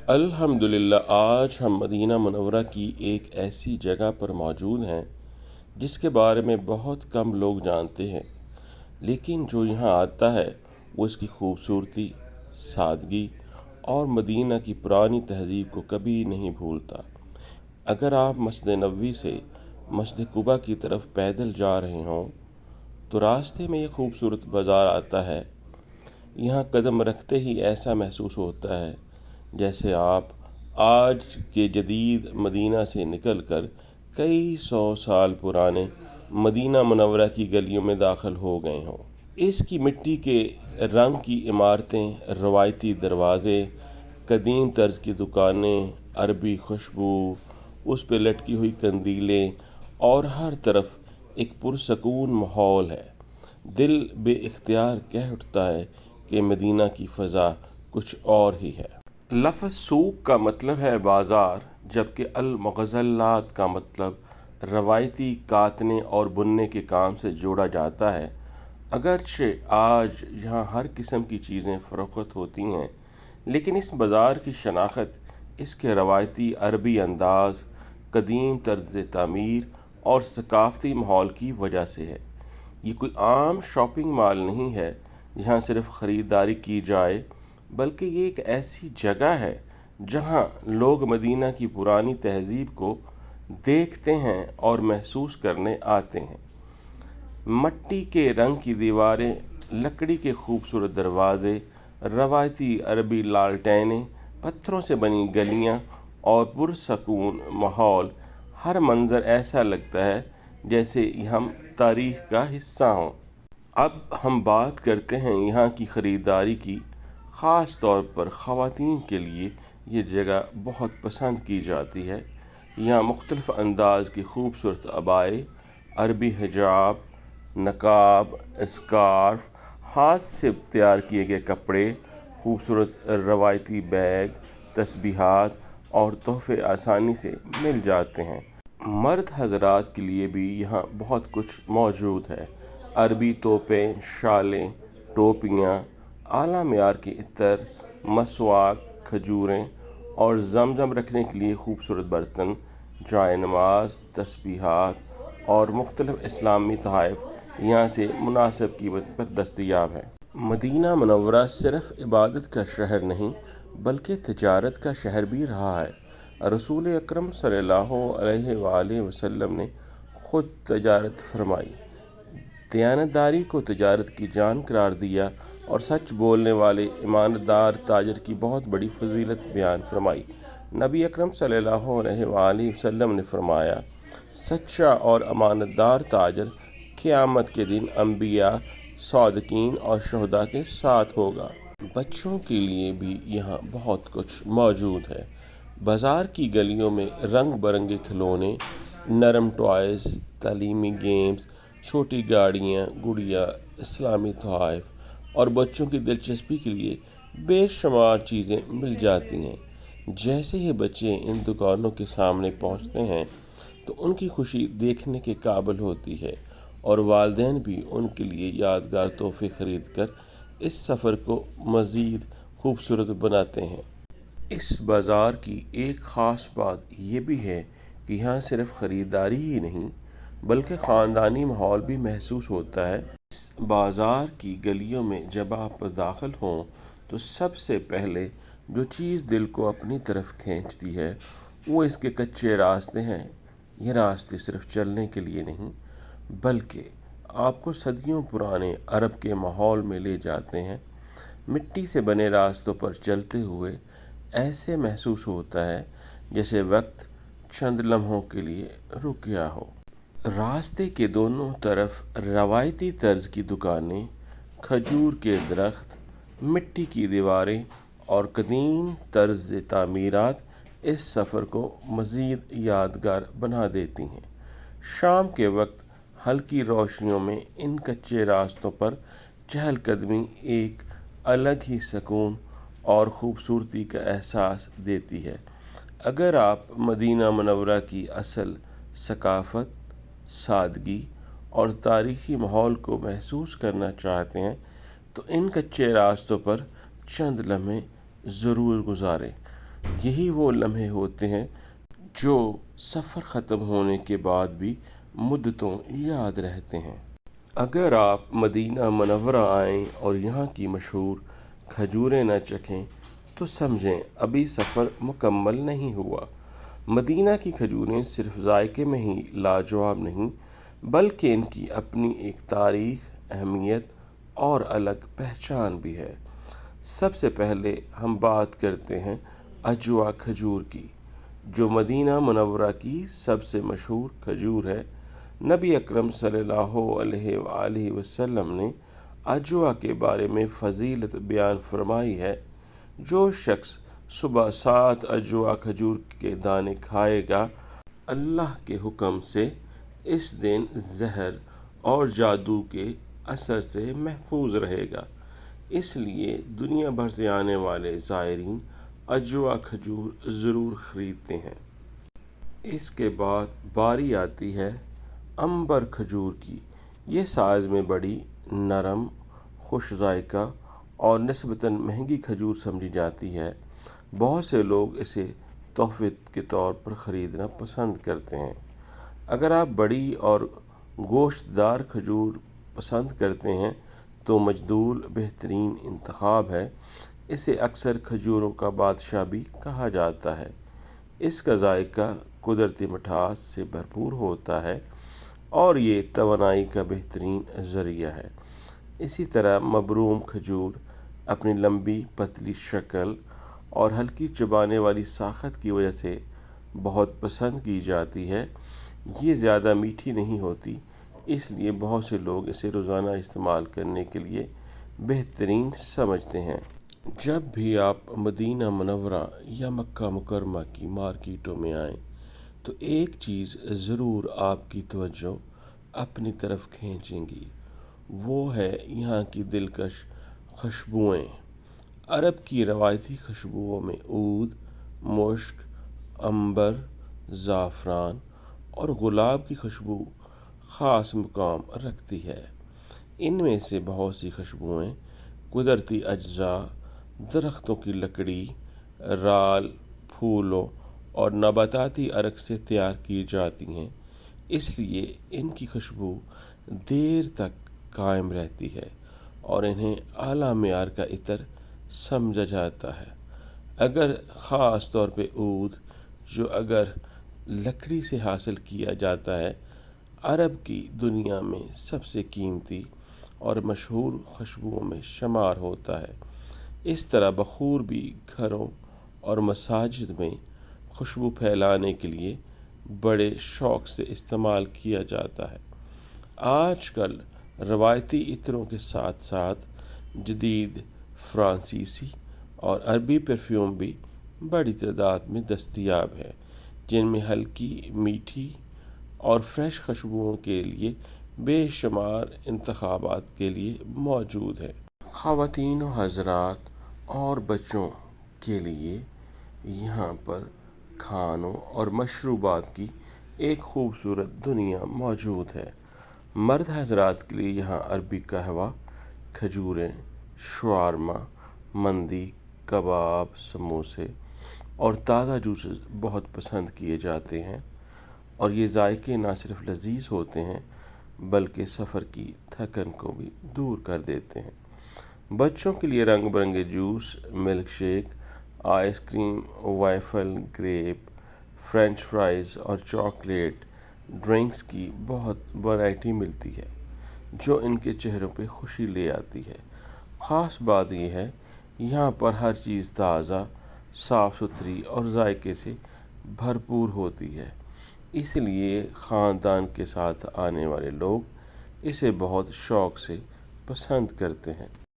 الحمدللہ آج ہم مدینہ منورہ کی ایک ایسی جگہ پر موجود ہیں جس کے بارے میں بہت کم لوگ جانتے ہیں، لیکن جو یہاں آتا ہے وہ اس کی خوبصورتی، سادگی اور مدینہ کی پرانی تہذیب کو کبھی نہیں بھولتا۔ اگر آپ مسجد نبوی سے مسجد قباء کی طرف پیدل جا رہے ہوں تو راستے میں یہ خوبصورت بازار آتا ہے۔ یہاں قدم رکھتے ہی ایسا محسوس ہوتا ہے جیسے آپ آج کے جدید مدینہ سے نکل کر کئی سو سال پرانے مدینہ منورہ کی گلیوں میں داخل ہو گئے ہوں۔ اس کی مٹی کے رنگ کی عمارتیں، روایتی دروازے، قدیم طرز کی دکانیں، عربی خوشبو، اس پہ لٹکی ہوئی قندیلیں اور ہر طرف ایک پرسکون ماحول ہے۔ دل بے اختیار کہہ اٹھتا ہے کہ مدینہ کی فضا کچھ اور ہی ہے۔ لفظ سوق کا مطلب ہے بازار، جبکہ المغزلات کا مطلب روایتی کاتنے اور بننے کے کام سے جوڑا جاتا ہے۔ اگرچہ آج یہاں ہر قسم کی چیزیں فروخت ہوتی ہیں، لیکن اس بازار کی شناخت اس کے روایتی عربی انداز، قدیم طرز تعمیر اور ثقافتی ماحول کی وجہ سے ہے۔ یہ کوئی عام شاپنگ مال نہیں ہے جہاں صرف خریداری کی جائے، بلکہ یہ ایک ایسی جگہ ہے جہاں لوگ مدینہ کی پرانی تہذیب کو دیکھتے ہیں اور محسوس کرنے آتے ہیں۔ مٹی کے رنگ کی دیواریں، لکڑی کے خوبصورت دروازے، روایتی عربی لالٹینیں، پتھروں سے بنی گلیاں اور پرسکون ماحول، ہر منظر ایسا لگتا ہے جیسے ہم تاریخ کا حصہ ہوں۔ اب ہم بات کرتے ہیں یہاں کی خریداری کی۔ خاص طور پر خواتین کے لیے یہ جگہ بہت پسند کی جاتی ہے۔ یہاں مختلف انداز کی خوبصورت عبائیں، عربی حجاب، نقاب، اسکارف، ہاتھ سے تیار کیے گئے کپڑے، خوبصورت روایتی بیگ، تسبیحات اور تحفے آسانی سے مل جاتے ہیں۔ مرد حضرات کے لیے بھی یہاں بہت کچھ موجود ہے۔ عربی توپیں، شالیں، ٹوپیاں، اعلیٰ معیار کے عطر، مسواک، کھجوریں اور زمزم رکھنے کے لیے خوبصورت برتن، جائے نماز، تسبیحات اور مختلف اسلامی تحائف یہاں سے مناسب قیمت پر دستیاب ہیں۔ مدینہ منورہ صرف عبادت کا شہر نہیں بلکہ تجارت کا شہر بھی رہا ہے۔ رسول اکرم صلی اللہ علیہ وآلہ وسلم نے خود تجارت فرمائی، دیانتداری کو تجارت کی جان قرار دیا اور سچ بولنے والے ایماندار تاجر کی بہت بڑی فضیلت بیان فرمائی۔ نبی اکرم صلی اللہ علیہ وآلہ وسلم نے فرمایا، سچا اور امانتدار تاجر قیامت کے دن انبیاء، صادقین اور شہداء کے ساتھ ہوگا۔ بچوں کے لیے بھی یہاں بہت کچھ موجود ہے۔ بازار کی گلیوں میں رنگ برنگے کھلونے، نرم ٹوائز، تعلیمی گیمز، چھوٹی گاڑیاں، گڑیا، اسلامی تحائف اور بچوں کی دلچسپی کے لیے بے شمار چیزیں مل جاتی ہیں۔ جیسے ہی بچے ان دکانوں کے سامنے پہنچتے ہیں تو ان کی خوشی دیکھنے کے قابل ہوتی ہے، اور والدین بھی ان کے لیے یادگار تحفے خرید کر اس سفر کو مزید خوبصورت بناتے ہیں۔ اس بازار کی ایک خاص بات یہ بھی ہے کہ یہاں صرف خریداری ہی نہیں بلکہ خاندانی ماحول بھی محسوس ہوتا ہے۔ اس بازار کی گلیوں میں جب آپ داخل ہوں تو سب سے پہلے جو چیز دل کو اپنی طرف کھینچتی ہے وہ اس کے کچے راستے ہیں۔ یہ راستے صرف چلنے کے لیے نہیں بلکہ آپ کو صدیوں پرانے عرب کے ماحول میں لے جاتے ہیں۔ مٹی سے بنے راستوں پر چلتے ہوئے ایسے محسوس ہوتا ہے جیسے وقت چند لمحوں کے لیے رک گیا ہو۔ راستے کے دونوں طرف روایتی طرز کی دکانیں، کھجور کے درخت، مٹی کی دیواریں اور قدیم طرز تعمیرات اس سفر کو مزید یادگار بنا دیتی ہیں۔ شام کے وقت ہلکی روشنیوں میں ان کچے راستوں پر چہل قدمی ایک الگ ہی سکون اور خوبصورتی کا احساس دیتی ہے۔ اگر آپ مدینہ منورہ کی اصل ثقافت، سادگی اور تاریخی ماحول کو محسوس کرنا چاہتے ہیں تو ان کچے راستوں پر چند لمحے ضرور گزاریں۔ یہی وہ لمحے ہوتے ہیں جو سفر ختم ہونے کے بعد بھی مدتوں یاد رہتے ہیں۔ اگر آپ مدینہ منورہ آئیں اور یہاں کی مشہور کھجوریں نہ چکھیں تو سمجھیں ابھی سفر مکمل نہیں ہوا۔ مدینہ کی کھجوریں صرف ذائقے میں ہی لاجواب نہیں بلکہ ان کی اپنی ایک تاریخ، اہمیت اور الگ پہچان بھی ہے۔ سب سے پہلے ہم بات کرتے ہیں اجوا کھجور کی، جو مدینہ منورہ کی سب سے مشہور کھجور ہے۔ نبی اکرم صلی اللہ علیہ وآلہ وسلم نے اجوا کے بارے میں فضیلت بیان فرمائی ہے۔ جو شخص صبح 7 اجوا کھجور کے دانے کھائے گا، اللہ کے حکم سے اس دن زہر اور جادو کے اثر سے محفوظ رہے گا۔ اس لیے دنیا بھر سے آنے والے زائرین اجوا کھجور ضرور خریدتے ہیں۔ اس کے بعد باری آتی ہے عنبر کھجور کی۔ یہ سائز میں بڑی، نرم، خوش ذائقہ اور نسبتاً مہنگی کھجور سمجھی جاتی ہے۔ بہت سے لوگ اسے تحفے کے طور پر خریدنا پسند کرتے ہیں۔ اگر آپ بڑی اور گوشت دار کھجور پسند کرتے ہیں تو مجدول بہترین انتخاب ہے۔ اسے اکثر کھجوروں کا بادشاہ بھی کہا جاتا ہے۔ اس کا ذائقہ قدرتی مٹھاس سے بھرپور ہوتا ہے اور یہ توانائی کا بہترین ذریعہ ہے۔ اسی طرح مبروم کھجور اپنی لمبی پتلی شکل اور ہلکی چبانے والی ساخت کی وجہ سے بہت پسند کی جاتی ہے۔ یہ زیادہ میٹھی نہیں ہوتی، اس لیے بہت سے لوگ اسے روزانہ استعمال کرنے کے لیے بہترین سمجھتے ہیں۔ جب بھی آپ مدینہ منورہ یا مکہ مکرمہ کی مارکیٹوں میں آئیں تو ایک چیز ضرور آپ کی توجہ اپنی طرف کھینچیں گی، وہ ہے یہاں کی دلکش خوشبوئیں۔ عرب کی روایتی خوشبوؤں میں عود، مشک، عنبر، زعفران اور گلاب کی خوشبو خاص مقام رکھتی ہے۔ ان میں سے بہت سی خوشبوئیں قدرتی اجزاء، درختوں کی لکڑی، رال، پھولوں اور نباتاتی عرق سے تیار کی جاتی ہیں، اس لیے ان کی خوشبو دیر تک قائم رہتی ہے اور انہیں اعلیٰ معیار کا عطر سمجھا جاتا ہے۔ اگر خاص طور پہ عود، جو اگر لکڑی سے حاصل کیا جاتا ہے، عرب کی دنیا میں سب سے قیمتی اور مشہور خوشبوؤں میں شمار ہوتا ہے۔ اس طرح بخور بھی گھروں اور مساجد میں خوشبو پھیلانے کے لیے بڑے شوق سے استعمال کیا جاتا ہے۔ آج کل روایتی عطروں کے ساتھ ساتھ جدید فرانسیسی اور عربی پرفیوم بھی بڑی تعداد میں دستیاب ہے، جن میں ہلکی، میٹھی اور فریش خوشبوؤں کے لیے بے شمار انتخابات کے لیے موجود ہیں۔ خواتین و حضرات اور بچوں کے لیے یہاں پر کھانوں اور مشروبات کی ایک خوبصورت دنیا موجود ہے۔ مرد حضرات کے لیے یہاں عربی قہوہ، کھجوریں، شورما، مندی، کباب، سموسے اور تازہ جوسز بہت پسند کیے جاتے ہیں، اور یہ ذائقے نہ صرف لذیذ ہوتے ہیں بلکہ سفر کی تھکن کو بھی دور کر دیتے ہیں۔ بچوں کے لیے رنگ برنگے juice, milk shake, ice cream, waffle, grape, French fries اور چاکلیٹ ڈرنکس کی بہت ورائٹی ملتی ہے، جو ان کے چہروں پہ خوشی لے آتی ہے۔ خاص بات یہ ہے یہاں پر ہر چیز تازہ، صاف ستھری اور ذائقے سے بھرپور ہوتی ہے، اس لیے خاندان کے ساتھ آنے والے لوگ اسے بہت شوق سے پسند کرتے ہیں۔